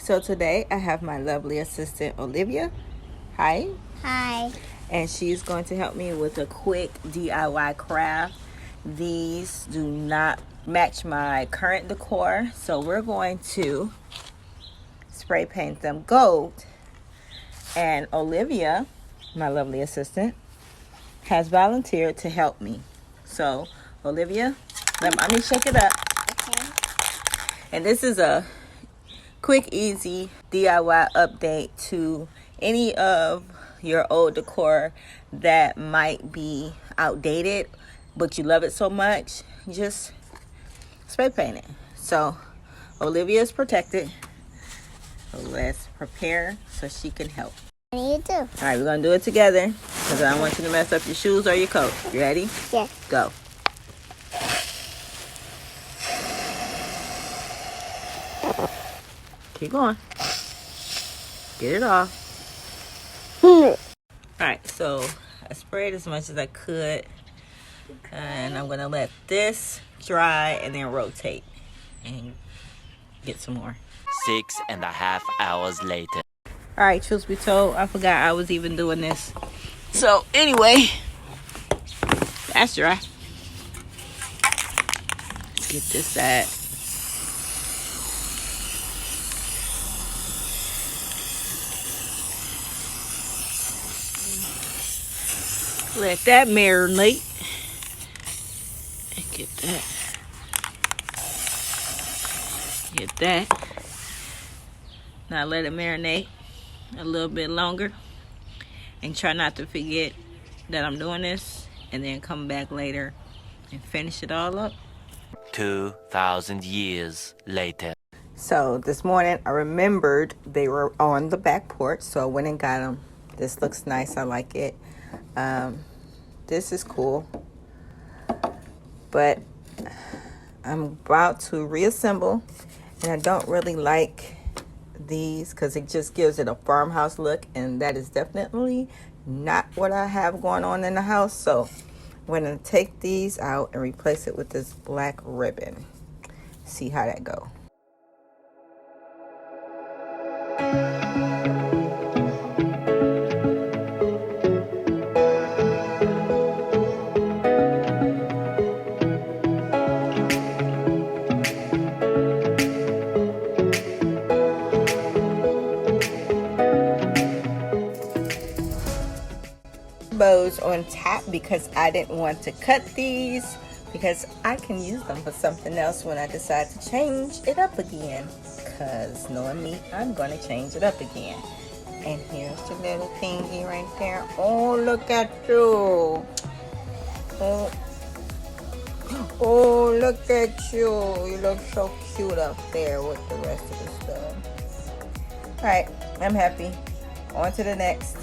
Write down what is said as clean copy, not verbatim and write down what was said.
So today I have my lovely assistant Olivia. Hi. Hi. And she's going to help me with a quick DIY craft. These do not match my current decor, so we're going to spray paint them gold. And Olivia, my lovely assistant, has volunteered to help me. So Olivia, let me shake it up. Okay. And this is a quick, easy DIY update to any of your old decor that might be outdated, but you love it so much, just spray paint it. So Olivia is protected. So let's prepare so she can help. What do you do? All right, we're gonna do it together because I don't want you to mess up your shoes or your coat. You ready? Yes. Go. Keep going. Get it off. Alright, so I sprayed as much as I could. And I'm going to let this dry and then rotate and get some more. 6.5 hours later. Alright, truth be told, I forgot I was even doing this. So anyway, that's dry. Let's get this side. Let that marinate. And get that. Get that. Now let it marinate a little bit longer. And try not to forget that I'm doing this. And then come back later and finish it all up. 2,000 years later. So this morning I remembered they were on the back porch. So I went and got them. This looks nice. I like it. This is cool, but I'm about to reassemble, and I don't really like these because it just gives it a farmhouse look, and that is definitely not what I have going on in the house. So I'm going to take these out and replace it with this black ribbon. See how that go. Bows on top because I didn't want to cut these because I can use them for something else when I decide to change it up again, because knowing me, I'm going to change it up again. And here's the little thingy right there. Oh, look at you. Oh, look at you. You look so cute up there with the rest of the stuff. All right, I'm happy. On to the next.